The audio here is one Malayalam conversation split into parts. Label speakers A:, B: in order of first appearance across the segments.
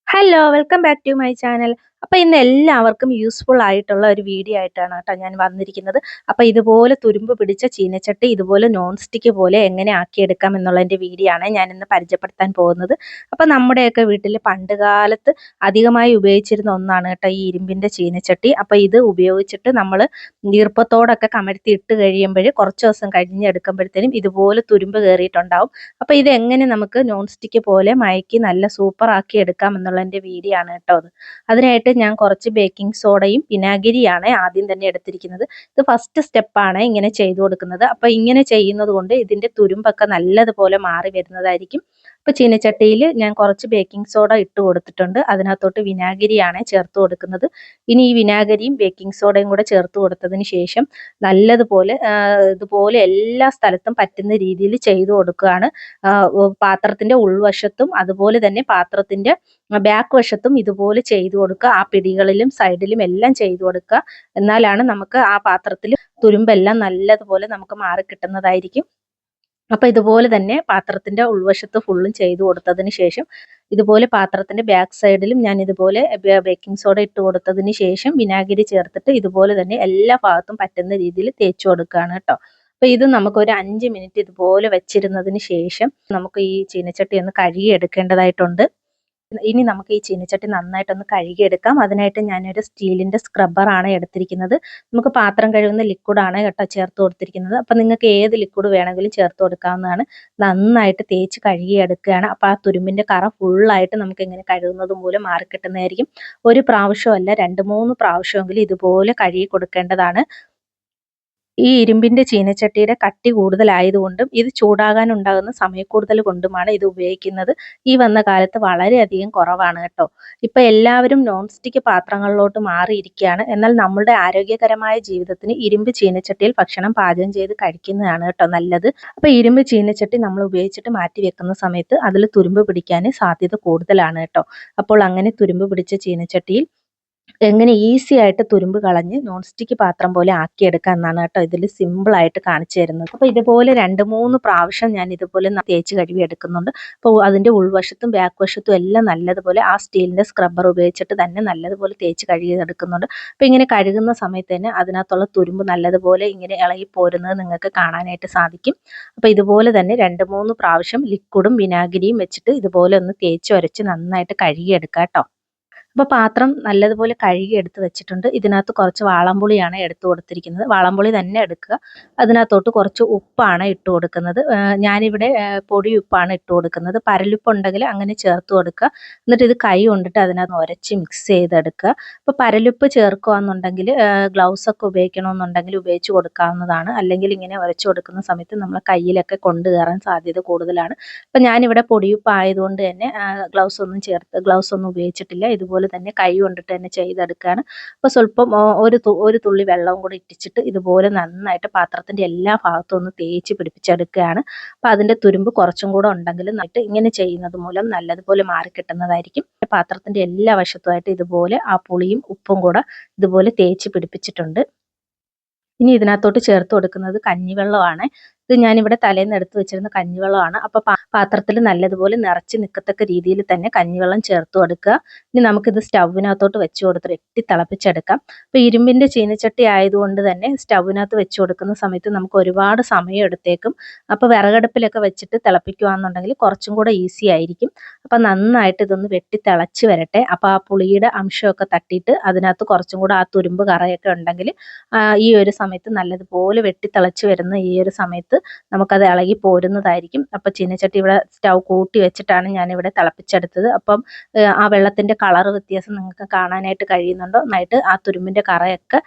A: Hello welcome back to my channel. അപ്പോൾ ഇന്ന് എല്ലാവർക്കും യൂസ്ഫുൾ ആയിട്ടുള്ള ഒരു വീഡിയോ ആയിട്ടാണ് കേട്ടോ ഞാൻ വന്നിരിക്കുന്നത്. അപ്പോൾ ഇതുപോലെ തുരുമ്പ് പിടിച്ച ചീനച്ചട്ടി ഇതുപോലെ നോൺ സ്റ്റിക്ക് പോലെ എങ്ങനെ ആക്കിയെടുക്കാം എന്നുള്ളതിൻ്റെ വീഡിയോ ആണ് ഞാൻ ഇന്ന് പരിചയപ്പെടുത്താൻ പോകുന്നത്. അപ്പോൾ നമ്മുടെയൊക്കെ വീട്ടിൽ പണ്ട് കാലത്ത് അധികമായി ഉപയോഗിച്ചിരുന്ന ഒന്നാണ് കേട്ടോ ഈ ഇരുമ്പിൻ്റെ ചീനച്ചട്ടി. അപ്പോൾ ഇത് ഉപയോഗിച്ചിട്ട് നമ്മൾ ഈർപ്പത്തോടൊക്കെ കമഴ്ത്തി ഇട്ട് കഴിയുമ്പോൾ കുറച്ച് ദിവസം കഴിഞ്ഞെടുക്കുമ്പോഴത്തേനും ഇതുപോലെ തുരുമ്പ് കയറിയിട്ടുണ്ടാവും. അപ്പോൾ ഇത് എങ്ങനെ നമുക്ക് നോൺ സ്റ്റിക്ക് പോലെ മയക്കി നല്ല സൂപ്പർ ആക്കി എടുക്കാം എന്നുള്ളതിൻ്റെ വീഡിയോ ആണ് കേട്ടോ അത്. അതിനായിട്ട് ഞാൻ കുറച്ച് ബേക്കിംഗ് സോഡയും വിനാഗിരിയാണ് ആദ്യം തന്നെ എടുത്തിരിക്കുന്നത്. ഇത് ഫസ്റ്റ് സ്റ്റെപ്പാണ് ഇങ്ങനെ ചെയ്തു കൊടുക്കുന്നത്. അപ്പോൾ ഇങ്ങനെ ചെയ്യുന്നത് കൊണ്ട് ഇതിൻ്റെ തുരുമ്പൊക്കെ നല്ലതുപോലെ മാറി വരുന്നതായിരിക്കും. അപ്പോൾ ചീനച്ചട്ടിയിൽ ഞാൻ കുറച്ച് ബേക്കിംഗ് സോഡ ഇട്ട് കൊടുത്തിട്ടുണ്ട്. അതിനകത്തോട്ട് വിനാഗിരിയാണ് ചേർത്ത് കൊടുക്കുന്നത്. ഇനി ഈ വിനാഗിരിയും ബേക്കിംഗ് സോഡയും കൂടെ ചേർത്ത് കൊടുത്തതിന് ശേഷം നല്ലതുപോലെ ഇതുപോലെ എല്ലാ സ്ഥലത്തും പറ്റുന്ന രീതിയിൽ ചെയ്തു കൊടുക്കുകയാണ്. പാത്രത്തിൻ്റെ ഉൾവശത്തും അതുപോലെ തന്നെ പാത്രത്തിൻ്റെ ബാക്ക് വശത്തും ഇതുപോലെ ചെയ്തു കൊടുക്കുക. ആ പിടികളിലും സൈഡിലും എല്ലാം ചെയ്തു കൊടുക്കുക. എന്നാലാണ് നമുക്ക് ആ പാത്രത്തിൽ തുരുമ്പെല്ലാം നല്ലതുപോലെ നമുക്ക് മാറി കിട്ടുന്നതായിരിക്കും. അപ്പോൾ ഇതുപോലെ തന്നെ പാത്രത്തിൻ്റെ ഉൾവശത്ത് ഫുള്ളും ചെയ്തു കൊടുത്തതിന് ശേഷം ഇതുപോലെ പാത്രത്തിൻ്റെ ബാക്ക് സൈഡിലും ഞാൻ ഇതുപോലെ ബേക്കിംഗ് സോഡ ഇട്ട് കൊടുത്തതിന് ശേഷം വിനാഗിരി ചേർത്തിട്ട് ഇതുപോലെ തന്നെ എല്ലാ ഭാഗത്തും പറ്റുന്ന രീതിയിൽ തേച്ച് കൊടുക്കുകയാണ് കേട്ടോ. അപ്പോൾ ഇത് നമുക്കൊരു 5 മിനിറ്റ് ഇതുപോലെ വെച്ചിരുന്നതിന് ശേഷം നമുക്ക് ഈ ചീനച്ചട്ടി ഒന്ന് കഴുകി എടുക്കേണ്ടതായിട്ടുണ്ട്. ഇനി നമുക്ക് ഈ ചീനച്ചട്ടി നന്നായിട്ടൊന്ന് കഴുകിയെടുക്കാം. അതിനായിട്ട് ഞാനൊരു സ്റ്റീലിൻ്റെ സ്ക്രബ്ബറാണ് എടുത്തിരിക്കുന്നത്. നമുക്ക് പാത്രം കഴുകുന്ന ലിക്വിഡാണ് കേട്ടോ ചേർത്ത് കൊടുത്തിരിക്കുന്നത്. അപ്പോൾ നിങ്ങൾക്ക് ഏത് ലിക്വിഡ് വേണമെങ്കിലും ചേർത്ത് കൊടുക്കാവുന്നതാണ്. നന്നായിട്ട് തേച്ച് കഴുകിയെടുക്കുകയാണ്. അപ്പോൾ ആ തുരുമ്പിൻ്റെ കറ ഫുള്ളായിട്ട് നമുക്ക് ഇങ്ങനെ കഴുകുന്നത് മൂലം മാറിക്കിട്ടുന്നതായിരിക്കും. ഒരു പ്രാവശ്യമല്ല 2-3 പ്രാവശ്യമെങ്കിലും ഇതുപോലെ കഴുകി കൊടുക്കേണ്ടതാണ്. ഈ ഇരുമ്പിൻ്റെ ചീനച്ചട്ടിയുടെ കട്ടി കൂടുതലായതുകൊണ്ടും ഇത് ചൂടാകാൻ ഉണ്ടാകുന്ന സമയക്കൂടുതൽ കൊണ്ടുമാണ് ഇത് ഉപയോഗിക്കുന്നത്. ഈ വന്ന കാലത്ത് വളരെയധികം കുറവാണ് കേട്ടോ. ഇപ്പം എല്ലാവരും നോൺ സ്റ്റിക്ക് പാത്രങ്ങളിലോട്ട് മാറിയിരിക്കുകയാണ്. എന്നാൽ നമ്മളുടെ ആരോഗ്യകരമായ ജീവിതത്തിന് ഇരുമ്പ് ചീനച്ചട്ടിയിൽ ഭക്ഷണം പാചകം ചെയ്ത് കഴിക്കുന്നതാണ് കേട്ടോ നല്ലത്. അപ്പോൾ ഇരുമ്പ് ചീനച്ചട്ടി നമ്മൾ ഉപയോഗിച്ചിട്ട് മാറ്റി വെക്കുന്ന സമയത്ത് അതിൽ തുരുമ്പ് പിടിക്കാൻ സാധ്യത കൂടുതലാണ് കേട്ടോ. അപ്പോൾ അങ്ങനെ തുരുമ്പ് പിടിച്ച ചീനച്ചട്ടിയിൽ എങ്ങനെ ഈസി ആയിട്ട് തുരുമ്പ് കളഞ്ഞ് നോൺ സ്റ്റിക്ക് പാത്രം പോലെ ആക്കിയെടുക്കാം എന്നാണ് കേട്ടോ ഇതിൽ സിമ്പിളായിട്ട് കാണിച്ചു തരുന്നത്. അപ്പോൾ ഇതുപോലെ 2-3 പ്രാവശ്യം ഞാൻ ഇതുപോലെ തേച്ച് കഴുകി എടുക്കുന്നുണ്ട്. അപ്പോൾ അതിൻ്റെ ഉൾവശത്തും ബാക്ക് വശത്തും എല്ലാം നല്ലതുപോലെ ആ സ്റ്റീലിൻ്റെ സ്ക്രബ്ബർ ഉപയോഗിച്ചിട്ട് തന്നെ നല്ലതുപോലെ തേച്ച് കഴുകി എടുക്കുന്നുണ്ട്. അപ്പോൾ ഇങ്ങനെ കഴുകുന്ന സമയത്ത് തന്നെ അതിനകത്തുള്ള തുരുമ്പ് നല്ലതുപോലെ ഇങ്ങനെ ഇളകി പോരുന്നത് നിങ്ങൾക്ക് കാണാനായിട്ട് സാധിക്കും. അപ്പോൾ ഇതുപോലെ തന്നെ 2-3 പ്രാവശ്യം ലിക്വിഡും വിനാഗിരിയും വെച്ചിട്ട് ഇതുപോലെ ഒന്ന് തേച്ച് ഉരച്ച് നന്നായിട്ട് കഴുകിയെടുക്കാം കേട്ടോ. അപ്പോൾ പാത്രം നല്ലതുപോലെ കഴുകി എടുത്ത് വെച്ചിട്ടുണ്ട്. ഇതിനകത്ത് കുറച്ച് വാളംപുളിയാണ് എടുത്തു കൊടുത്തിരിക്കുന്നത്. വാളംപുളി തന്നെ എടുക്കുക. അതിനകത്തോട്ട് കുറച്ച് ഉപ്പാണ് ഇട്ട് കൊടുക്കുന്നത്. ഞാനിവിടെ പൊടി ഉപ്പാണ് ഇട്ട് കൊടുക്കുന്നത്. പരലുപ്പ് ഉണ്ടെങ്കിൽ അങ്ങനെ ചേർത്ത് കൊടുക്കുക. എന്നിട്ട് ഇത് കൈ കൊണ്ടിട്ട് അതിനകത്ത് ഉരച്ച് മിക്സ് ചെയ്തെടുക്കുക. അപ്പോൾ പരലുപ്പ് ചേർക്കുകയെന്നുണ്ടെങ്കിൽ ഗ്ലൗസൊക്കെ ഉപയോഗിക്കണമെന്നുണ്ടെങ്കിൽ ഉപയോഗിച്ച് കൊടുക്കാവുന്നതാണ്. അല്ലെങ്കിൽ ഇങ്ങനെ ഉരച്ച് കൊടുക്കുന്ന സമയത്ത് നമ്മളെ കയ്യിലൊക്കെ കൊണ്ട് കയറാൻ സാധ്യത കൂടുതലാണ്. അപ്പോൾ ഞാനിവിടെ പൊടിയുപ്പ് ആയതുകൊണ്ട് തന്നെ ഗ്ലൗസ് ഒന്നും ഉപയോഗിച്ചിട്ടില്ല. ഇതുപോലെ തന്നെ കൈ കൊണ്ടിട്ട് തന്നെ ചെയ്തെടുക്കുകയാണ്. അപ്പോൾ സ്വല്പം ഒരു തുള്ളി വെള്ളവും കൂടി ഇട്ടിച്ചിട്ട് ഇതുപോലെ നന്നായിട്ട് പാത്രത്തിൻ്റെ എല്ലാ ഭാഗത്തും ഒന്ന് തേച്ച് പിടിപ്പിച്ചെടുക്കുകയാണ്. അപ്പോൾ അതിൻ്റെ തുരുമ്പ് കുറച്ചും കൂടെ ഉണ്ടെങ്കിൽ നന്നായിട്ട് ഇങ്ങനെ ചെയ്യുന്നത് മൂലം നല്ലതുപോലെ മാറിക്കിട്ടുന്നതായിരിക്കും. പാത്രത്തിൻ്റെ എല്ലാ വശത്തുമായിട്ട് ഇതുപോലെ ആ പുളിയും ഉപ്പും കൂടെ ഇതുപോലെ തേച്ച് പിടിപ്പിച്ചിട്ടുണ്ട്. ഇനി ഇതിനകത്തോട്ട് ചേർത്ത് കൊടുക്കുന്നത് കഞ്ഞിവെള്ളമാണ്. ഇത് ഞാനിവിടെ തലേന്ന് എടുത്ത് വെച്ചിരുന്ന കഞ്ഞിവെള്ളമാണ്. അപ്പോൾ പാത്രത്തിൽ നല്ലതുപോലെ നിറച്ച് നിൽക്കത്തക്ക രീതിയിൽ തന്നെ കഞ്ഞിവെള്ളം ചേർത്ത് കൊടുക്കുക. ഇനി നമുക്കിത് സ്റ്റൗവിനകത്തോട്ട് വെച്ച് കൊടുത്ത് വെട്ടി തിളപ്പിച്ചെടുക്കാം. അപ്പോൾ ഇരുമ്പിൻ്റെ ചീനച്ചട്ടി ആയതുകൊണ്ട് തന്നെ സ്റ്റൗവിനകത്ത് വെച്ച് കൊടുക്കുന്ന സമയത്ത് നമുക്ക് ഒരുപാട് സമയം എടുത്തേക്കും. അപ്പോൾ വിറകടുപ്പിലൊക്കെ വെച്ചിട്ട് തിളപ്പിക്കുകയാണെന്നുണ്ടെങ്കിൽ കുറച്ചും കൂടെ ഈസി ആയിരിക്കും. അപ്പോൾ നന്നായിട്ട് ഇതൊന്ന് വെട്ടി തിളച്ച് വരട്ടെ. അപ്പോൾ ആ പുളിയുടെ അംശമൊക്കെ തട്ടിയിട്ട് അതിനകത്ത് കുറച്ചും കൂടെ ആ തുരുമ്പ് കറയൊക്കെ ഉണ്ടെങ്കിൽ ഈ ഒരു സമയത്ത് നല്ലതുപോലെ വെട്ടി തിളച്ച് വരുന്ന ഈ ഒരു സമയത്ത് നമുക്കത് ഇളകി പോരുന്നതായിരിക്കും. അപ്പോൾ ചീനച്ചട്ടി ഇവിടെ സ്റ്റൗ കൂട്ടി വെച്ചിട്ടാണ് ഞാനിവിടെ തിളപ്പിച്ചെടുത്തത്. അപ്പം ആ വെള്ളത്തിൻ്റെ കളർ വ്യത്യാസം നിങ്ങൾക്ക് കാണാനായിട്ട് കഴിയുന്നുണ്ടോ? നന്നായിട്ട് ആ തുരുമ്പിൻ്റെ കറയൊക്കെ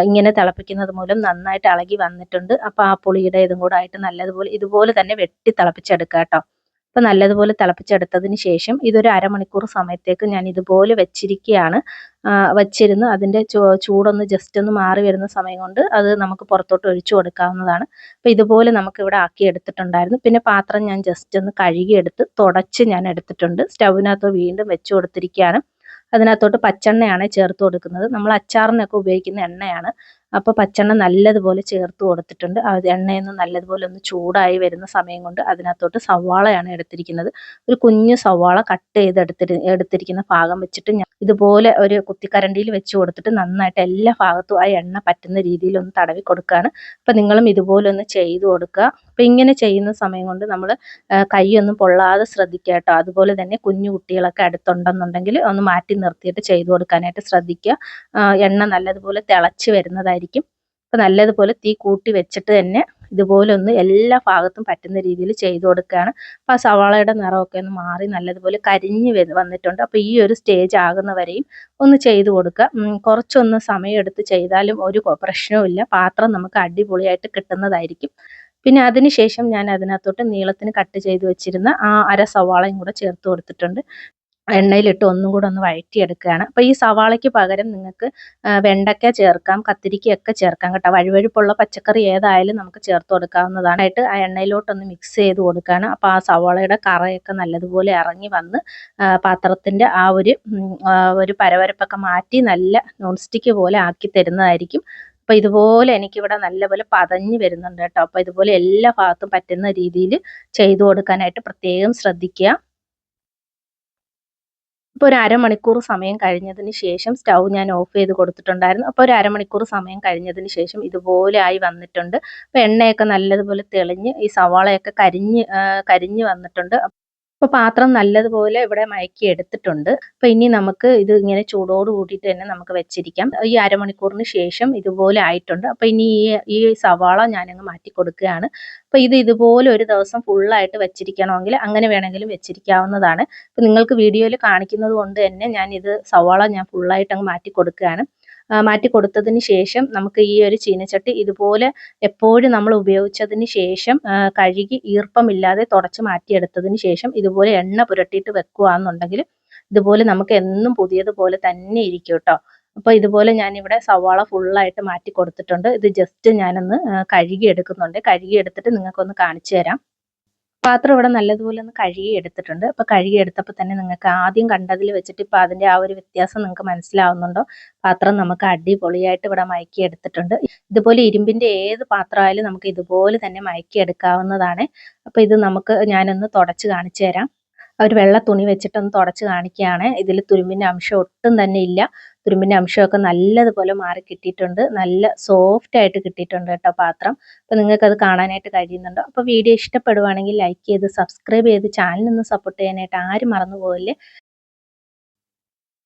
A: ഇങ്ങനെ തിളപ്പിക്കുന്നത് മൂലം നന്നായിട്ട് ഇളകി വന്നിട്ടുണ്ട്. അപ്പോൾ ആ പുളിയുടെ ഇതും കൂടെ ആയിട്ട് നല്ലതുപോലെ ഇതുപോലെ തന്നെ വെട്ടി തിളപ്പിച്ചെടുക്കുക കേട്ടോ. അപ്പോൾ നല്ലതുപോലെ തിളപ്പിച്ചെടുത്തതിന് ശേഷം ഇതൊരു അരമണിക്കൂർ സമയത്തേക്ക് ഞാൻ ഇതുപോലെ വെച്ചിരിക്കുകയാണ്. വച്ചിരുന്ന് അതിൻ്റെ ചൂടൊന്ന് ജസ്റ്റ് ഒന്ന് മാറി വരുന്ന സമയം കൊണ്ട് അത് നമുക്ക് പുറത്തോട്ട് ഒഴിച്ചു കൊടുക്കാവുന്നതാണ്. അപ്പോൾ ഇതുപോലെ നമുക്കിവിടെ ആക്കി എടുത്തിട്ടുണ്ടായിരുന്നു. പിന്നെ പാത്രം ഞാൻ ജസ്റ്റ് ഒന്ന് കഴുകിയെടുത്ത് തുടച്ച് ഞാൻ എടുത്തിട്ടുണ്ട്. സ്റ്റൗവിനകത്ത് വീണ്ടും വെച്ച് കൊടുത്തിരിക്കുകയാണ്. അതിനകത്തോട്ട് പച്ചെണ്ണയാണ് ചേർത്ത് കൊടുക്കുന്നത്. നമ്മൾ അച്ചാറിനൊക്കെ ഉപയോഗിക്കുന്ന എണ്ണയാണ്. അപ്പോൾ പച്ചെണ്ണ നല്ലതുപോലെ ചേർത്ത് കൊടുത്തിട്ടുണ്ട്. അത് എണ്ണയൊന്ന് നല്ലതുപോലെ ഒന്ന് ചൂടായി വരുന്ന സമയം കൊണ്ട് അതിനകത്തോട്ട് സവാളയാണ് എടുത്തിരിക്കുന്നത്. ഒരു കുഞ്ഞു സവാള കട്ട് ചെയ്ത് എടുത്തിരിക്കുന്ന ഭാഗം വെച്ചിട്ട് ഞാൻ ഇതുപോലെ ഒരു കുത്തിക്കരണ്ടിയിൽ വെച്ച് കൊടുത്തിട്ട് നന്നായിട്ട് എല്ലാ ഭാഗത്തും ആ എണ്ണ പറ്റുന്ന രീതിയിൽ ഒന്ന് തടവി കൊടുക്കുകയാണ്. അപ്പോൾ നിങ്ങളും ഇതുപോലെ ഒന്ന് ചെയ്ത് കൊടുക്കുക. അപ്പോൾ ഇങ്ങനെ ചെയ്യുന്ന സമയം കൊണ്ട് നമ്മൾ കൈയൊന്നും പൊള്ളാതെ ശ്രദ്ധിക്കുക കേട്ടോ. അതുപോലെ തന്നെ കുഞ്ഞു കുട്ടികളൊക്കെ അടുത്തുണ്ടെന്നുണ്ടെങ്കിൽ ഒന്ന് മാറ്റി നിർത്തിയിട്ട് ചെയ്ത് കൊടുക്കാനായിട്ട് ശ്രദ്ധിക്കുക. എണ്ണ നല്ലതുപോലെ തിളച്ച് വരുന്നതായിരിക്കും. അപ്പോൾ നല്ലതുപോലെ തീ കൂട്ടി വെച്ചിട്ട് തന്നെ ഇതുപോലെ ഒന്ന് എല്ലാ ഭാഗത്തും പറ്റുന്ന രീതിയിൽ ചെയ്ത് കൊടുക്കുകയാണ്. അപ്പോൾ ആ സവാളയുടെ നിറമൊക്കെ ഒന്ന് മാറി നല്ലതുപോലെ കരിഞ്ഞ് വന്നിട്ടുണ്ട്. അപ്പോൾ ഈ ഒരു സ്റ്റേജ് ആകുന്നവരെയും ഒന്ന് ചെയ്ത് കൊടുക്കുക. കുറച്ചൊന്ന് സമയമെടുത്ത് ചെയ്താലും ഒരു പ്രശ്നവുമില്ല. പാത്രം നമുക്ക് അടിപൊളിയായിട്ട് കിട്ടുന്നതായിരിക്കും. പിന്നെ അതിനുശേഷം ഞാൻ അതിനകത്തോട്ട് നീളത്തിന് കട്ട് ചെയ്ത് വെച്ചിരുന്ന ആ അര സവാളയും കൂടെ ചേർത്ത് കൊടുത്തിട്ടുണ്ട്. എണ്ണയിലിട്ട് ഒന്നും കൂടെ ഒന്ന് വഴറ്റിയെടുക്കുകയാണ്. അപ്പോൾ ഈ സവാളയ്ക്ക് പകരം നിങ്ങൾക്ക് വെണ്ടയ്ക്ക ചേർക്കാം, കത്തിരിക്കയൊക്കെ ചേർക്കാം കേട്ടോ. വഴുവഴുപ്പുള്ള പച്ചക്കറി ഏതായാലും നമുക്ക് ചേർത്ത് കൊടുക്കാവുന്നതാണ്. ആ എണ്ണയിലോട്ടൊന്ന് മിക്സ് ചെയ്ത് കൊടുക്കുകയാണ്. അപ്പോൾ ആ സവാളയുടെ കറയൊക്കെ നല്ലതുപോലെ ഇറങ്ങി വന്ന് പാത്രത്തിൻ്റെ ആ ഒരു പരവരപ്പൊക്കെ മാറ്റി നല്ല നോൺ സ്റ്റിക്ക് പോലെ ആക്കി തരുന്നതായിരിക്കും. അപ്പോൾ ഇതുപോലെ എനിക്കിവിടെ നല്ലപോലെ പതഞ്ഞ് വരുന്നുണ്ട് കേട്ടോ. അപ്പോൾ ഇതുപോലെ എല്ലാ ഭാഗത്തും പറ്റുന്ന രീതിയിൽ ചെയ്ത് കൊടുക്കാനായിട്ട് പ്രത്യേകം ശ്രദ്ധിക്കുക. ഇപ്പോൾ ഒരു അരമണിക്കൂർ സമയം കഴിഞ്ഞതിന് ശേഷം സ്റ്റൗ ഞാൻ ഓഫ് ചെയ്ത് കൊടുത്തിട്ടുണ്ടായിരുന്നു. അപ്പോൾ ഒരു അരമണിക്കൂർ സമയം കഴിഞ്ഞതിന് ശേഷം ഇതുപോലെ ആയി വന്നിട്ടുണ്ട്. അപ്പോൾ എണ്ണയൊക്കെ നല്ലതുപോലെ തെളിഞ്ഞ് ഈ സവാളയൊക്കെ കരിഞ്ഞ് വന്നിട്ടുണ്ട്. അപ്പോൾ പാത്രം നല്ലതുപോലെ ഇവിടെ മയക്കി എടുത്തിട്ടുണ്ട്. അപ്പോൾ ഇനി നമുക്ക് ഇത് ഇങ്ങനെ ചൂടോട് കൂടിയിട്ട് തന്നെ നമുക്ക് വെച്ചിരിക്കാം. ഈ അരമണിക്കൂറിന് ശേഷം ഇതുപോലെ ആയിട്ടുണ്ട്. അപ്പോൾ ഇനി ഈ സവാള ഞാനങ്ങ് മാറ്റി കൊടുക്കുകയാണ്. അപ്പോൾ ഇതുപോലെ ഒരു ദിവസം ഫുള്ളായിട്ട് വെച്ചിരിക്കണമെങ്കിൽ അങ്ങനെ വേണമെങ്കിലും വെച്ചിരിക്കാവുന്നതാണ്. അപ്പോൾ നിങ്ങൾക്ക് വീഡിയോയിൽ കാണിക്കുന്നത് കൊണ്ട് തന്നെ സവാള ഞാൻ ഫുള്ളായിട്ട് അങ്ങ് മാറ്റി കൊടുക്കുകയാണ്. മാറ്റി കൊടുത്തതിന് ശേഷം നമുക്ക് ഈ ഒരു ചീനച്ചട്ടി ഇതുപോലെ എപ്പോഴും നമ്മൾ ഉപയോഗിച്ചതിന് ശേഷം കഴുകി ഈർപ്പമില്ലാതെ തുടച്ച് മാറ്റിയെടുത്തതിന് ശേഷം ഇതുപോലെ എണ്ണ പുരട്ടിയിട്ട് വെക്കുകയാണെന്നുണ്ടെങ്കിൽ ഇതുപോലെ നമുക്ക് എന്നും പുതിയതുപോലെ തന്നെ ഇരിക്കും കേട്ടോ. അപ്പോൾ ഇതുപോലെ ഞാനിവിടെ സവാള ഫുള്ളായിട്ട് മാറ്റി കൊടുത്തിട്ടുണ്ട്. ഇത് ജസ്റ്റ് ഞാനൊന്ന് കഴുകി എടുക്കുന്നുണ്ട്. കഴുകി എടുത്തിട്ട് നിങ്ങൾക്കൊന്ന് കാണിച്ചു തരാം. പാത്രം ഇവിടെ നല്ലതുപോലെ ഒന്ന് കഴുകി എടുത്തിട്ടുണ്ട്. അപ്പോൾ കഴുകി എടുത്തപ്പോൾ തന്നെ നിങ്ങൾക്ക് ആദ്യം കണ്ടതിൽ വെച്ചിട്ട് ഇപ്പോൾ അതിൻ്റെ ആ ഒരു വ്യത്യാസം നിങ്ങൾക്ക് മനസ്സിലാവുന്നുണ്ടോ? പാത്രം നമുക്ക് അടിപൊളിയായിട്ട് ഇവിടെ മയക്കി എടുത്തിട്ടുണ്ട്. ഇതുപോലെ ഇരുമ്പിൻ്റെ ഏത് പാത്രമായാലും നമുക്ക് ഇതുപോലെ തന്നെ മയക്കി എടുക്കാവുന്നതാണ്. അപ്പോൾ ഇത് ഞാനൊന്ന് തുടച്ച് കാണിച്ചു തരാം. ഒരു വെള്ള തുണി വെച്ചിട്ടൊന്ന് തുടച്ച് കാണിക്കുകയാണ്. ഇതിൽ തുരുമ്പിൻ്റെ അംശം ഒട്ടും തന്നെ ഇല്ല. തുരുമ്പിൻ്റെ അംശമൊക്കെ നല്ലതുപോലെ മാറി കിട്ടിയിട്ടുണ്ട്. നല്ല സോഫ്റ്റ് ആയിട്ട് കിട്ടിയിട്ടുണ്ട് കേട്ടോ പാത്രം. അപ്പോൾ നിങ്ങൾക്കത് കാണാനായിട്ട് കഴിയുന്നുണ്ടോ? അപ്പോൾ വീഡിയോ ഇഷ്ടപ്പെടുവാണെങ്കിൽ ലൈക്ക് ചെയ്ത് സബ്സ്ക്രൈബ് ചെയ്ത് ചാനലൊന്ന് സപ്പോർട്ട് ചെയ്യാനായിട്ട് ആരും മറന്നു പോകല്ലേ.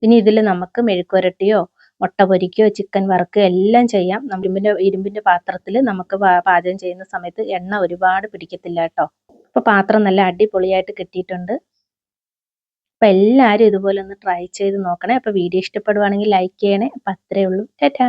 A: ഇനി ഇതിൽ നമുക്ക് മെഴുക്കുവരട്ടിയോ മുട്ട പൊരിക്കുകയോ ചിക്കൻ വറുക്കുകയോ എല്ലാം ചെയ്യാം. ഇരുമ്പിൻ്റെ പാത്രത്തിൽ നമുക്ക് പാചകം ചെയ്യുന്ന സമയത്ത് എണ്ണ ഒരുപാട് പിടിക്കത്തില്ല കേട്ടോ. അപ്പോൾ പാത്രം നല്ല അടിപൊളിയായിട്ട് കിട്ടിയിട്ടുണ്ട്. അപ്പോൾ എല്ലാവരും ഇതുപോലെ ഒന്ന് ട്രൈ ചെയ്ത് നോക്കണേ. അപ്പോൾ വീഡിയോ ഇഷ്ടപ്പെടുവാണെങ്കിൽ ലൈക്ക് ചെയ്യണേ. അപ്പോൾ അത്രയേ ഉള്ളൂ. ടാറ്റാ.